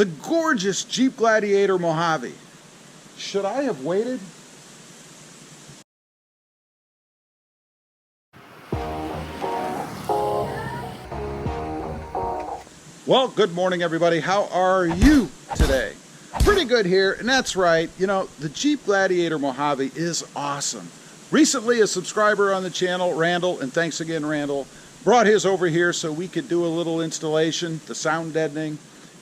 the gorgeous Jeep Gladiator Mojave. Should I have waited? Well, good morning, everybody. How are you today? Pretty good here, and that's right. You know, the Jeep Gladiator Mojave is awesome. Recently, a subscriber on the channel, Randall, and thanks again, Randall, brought his over here so we could do a little installation, the sound deadening,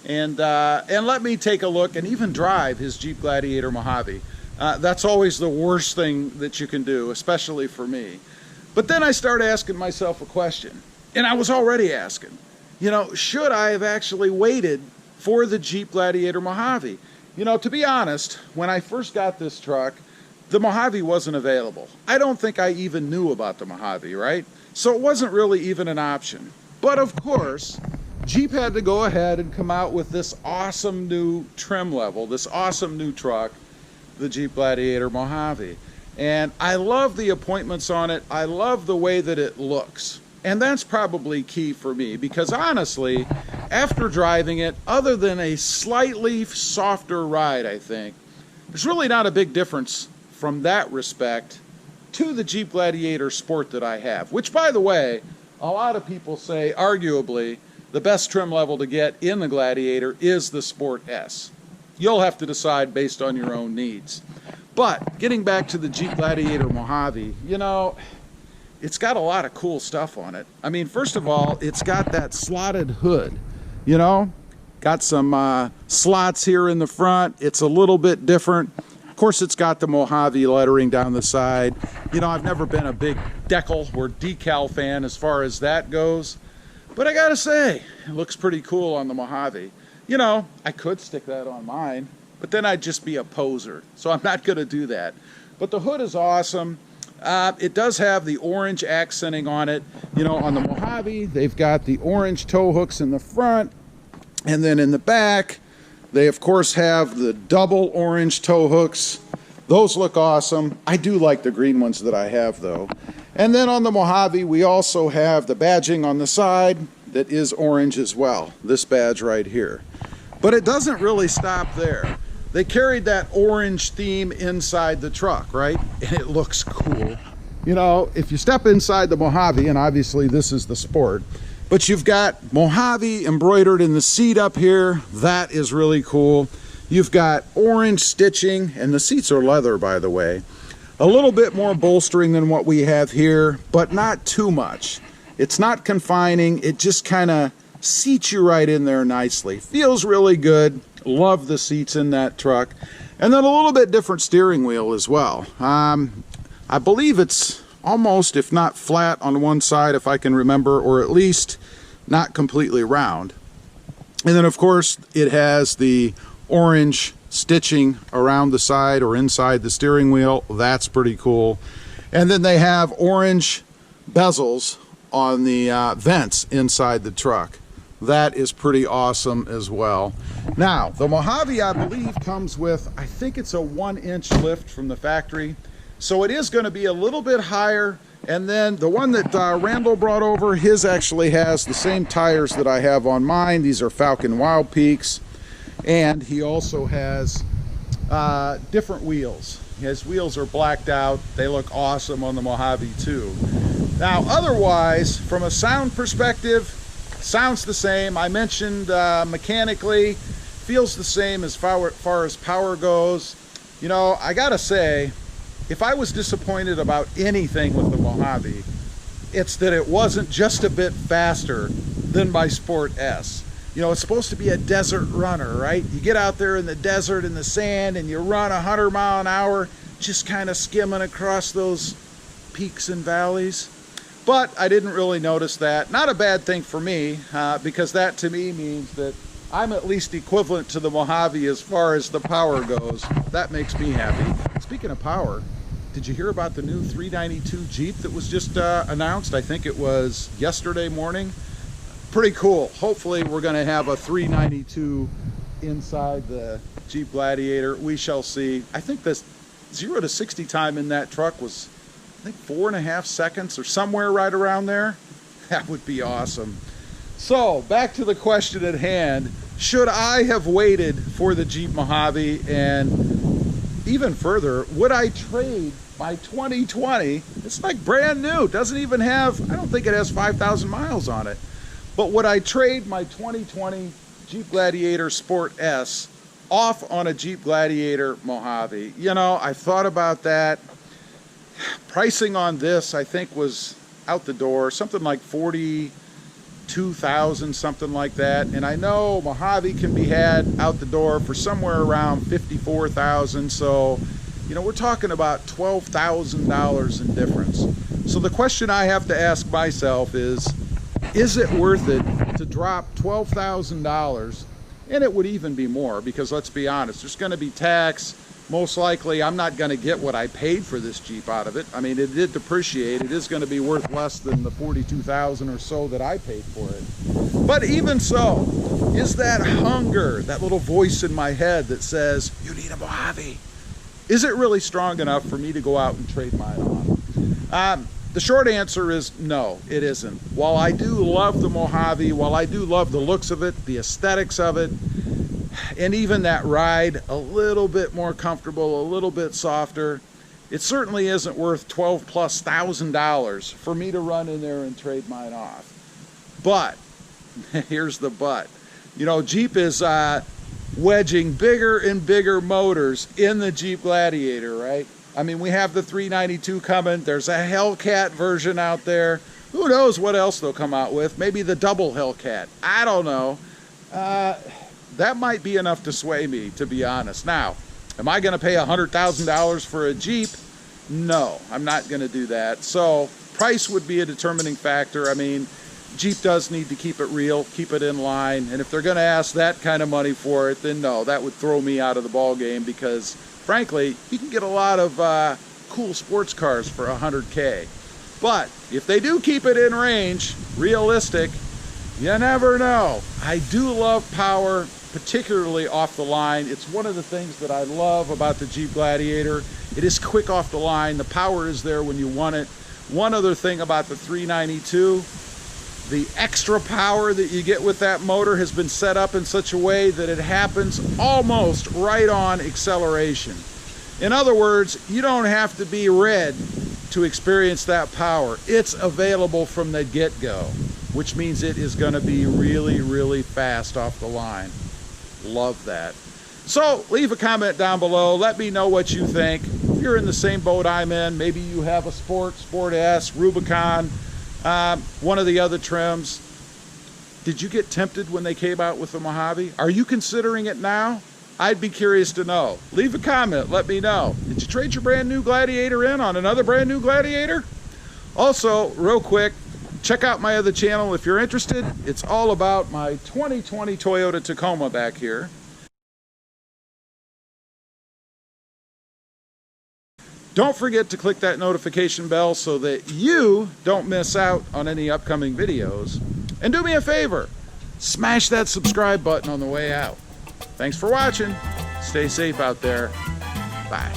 and let me take a look and even drive his Jeep Gladiator Mojave. That's always the worst thing that you can do, especially for me. But then I started asking myself a question, and I was already asking, you know, should I have actually waited for the Jeep Gladiator Mojave? You know, to be honest, when I first got this truck, the Mojave wasn't available. I don't think I even knew about the Mojave, right? So it wasn't really even an option. But of course, Jeep had to go ahead and come out with this awesome new trim level, this awesome new truck, the Jeep Gladiator Mojave. And I love the appointments on it. I love the way that it looks. And that's probably key for me because honestly, after driving it, other than a slightly softer ride, I think, there's really not a big difference from that respect to the Jeep Gladiator Sport that I have, which, by the way, a lot of people say arguably the best trim level to get in the Gladiator is the Sport S. You'll have to decide based on your own needs. But getting back to the Jeep Gladiator Mojave, you know, it's got a lot of cool stuff on it. I mean, first of all, it's got that slotted hood, you know, got some slots here in the front. It's a little bit different. Of course, it's got the Mojave lettering down the side. You know, I've never been a big decal or decal fan as far as that goes, but I gotta say, it looks pretty cool on the Mojave. You know, I could stick that on mine, but then I'd just be a poser, so I'm not gonna do that. But the hood is awesome. It does have the orange accenting on it. You know, on the Mojave, they've got the orange tow hooks in the front, and then in the back, they of course have the double orange tow hooks. Those look awesome. I do like the green ones that I have though. And then on the Mojave, we also have the badging on the side that is orange as well. This badge right here. But it doesn't really stop there. They carried that orange theme inside the truck, right? And it looks cool. You know, if you step inside the Mojave, and obviously this is the Sport, but you've got Mojave embroidered in the seat up here. That is really cool. You've got orange stitching, and the seats are leather, by the way. A little bit more bolstering than what we have here, but not too much. It's not confining. It just kind of seats you right in there nicely. Feels really good. Love the seats in that truck. And then a little bit different steering wheel as well. I believe it's almost, if not flat on one side, if I can remember, or at least not completely round. And then of course it has the orange stitching around the side or inside the steering wheel. That's pretty cool. And then they have orange bezels on the vents inside the truck. That is pretty awesome as well. Now, the Mojave, I believe, comes with, I think it's a 1-inch lift from the factory. So it is going to be a little bit higher. And then the one that Randall brought over, his actually has the same tires that I have on mine. These are Falcon Wild Peaks. And he also has different wheels. His wheels are blacked out. They look awesome on the Mojave too. Now, otherwise, from a sound perspective, sounds the same. I mentioned mechanically, feels the same as far as power goes. You know, I gotta say, if I was disappointed about anything with the Mojave, it's that it wasn't just a bit faster than my Sport S. You know, it's supposed to be a desert runner, right? You get out there in the desert in the sand and you run 100 miles an hour, just kind of skimming across those peaks and valleys. But I didn't really notice that. Not a bad thing for me, because that to me means that I'm at least equivalent to the Mojave as far as the power goes. That makes me happy. Speaking of power, did you hear about the new 392 Jeep that was just announced? I think it was yesterday morning. Pretty cool. Hopefully we're going to have a 392 inside the Jeep Gladiator. We shall see. I think the 0 to 60 time in that truck was, I think, 4.5 seconds or somewhere right around there. That would be awesome. So back to the question at hand. should I have waited for the Jeep Mojave? And even further, would I trade my 2020? It's like brand new, doesn't even have, I don't think it has 5,000 miles on it. But would I trade my 2020 Jeep Gladiator Sport S off on a Jeep Gladiator Mojave? You know, I thought about that. Pricing on this, I think, was out the door, something like 42,000, something like that. And I know Mojave can be had out the door for somewhere around 54,000. So, you know, we're talking about $12,000 in difference. So the question I have to ask myself is it worth it to drop $12,000? And it would even be more, because let's be honest, there's going to be tax. Most likely I'm not going to get what I paid for this Jeep out of it. I mean, it did depreciate. It is going to be worth less than the 42,000 or so that I paid for it. But even so, is that hunger, that little voice in my head that says, you need a Mojave, is it really strong enough for me to go out and trade mine on? The short answer is no, it isn't. While I do love the Mojave, while I do love the looks of it, the aesthetics of it, and even that ride, a little bit more comfortable, a little bit softer, it certainly isn't worth $12,000+ for me to run in there and trade mine off. But, here's the but. You know, Jeep is wedging bigger and bigger motors in the Jeep Gladiator, right? I mean, we have the 392 coming. There's a Hellcat version out there. Who knows what else they'll come out with? Maybe the double Hellcat. I don't know. That might be enough to sway me, to be honest. Now, am I going to pay $100,000 for a Jeep? No, I'm not going to do that. So price would be a determining factor. I mean, Jeep does need to keep it real, keep it in line. And if they're going to ask that kind of money for it, then no, that would throw me out of the ball game, because frankly, you can get a lot of cool sports cars for $100K. But if they do keep it in range, realistic, you never know. I do love power, particularly off the line. It's one of the things that I love about the Jeep Gladiator. It is quick off the line. The power is there when you want it. One other thing about the 392, the extra power that you get with that motor has been set up in such a way that it happens almost right on acceleration. In other words, you don't have to be red to experience that power. It's available from the get-go, which means it is going to be really, really fast off the line. Love that. So leave a comment down below. Let me know what you think. If you're in the same boat I'm in, maybe you have a Sport S, Rubicon, one of the other trims. Did you get tempted when they came out with the Mojave? Are you considering it now? I'd be curious to know. Leave a comment, let me know. Did you trade your brand new Gladiator in on another brand new Gladiator? Also, real quick, check out my other channel if you're interested. It's all about my 2020 Toyota Tacoma back here. Don't forget to click that notification bell so that you don't miss out on any upcoming videos. And do me a favor, smash that subscribe button on the way out. Thanks for watching. Stay safe out there. Bye.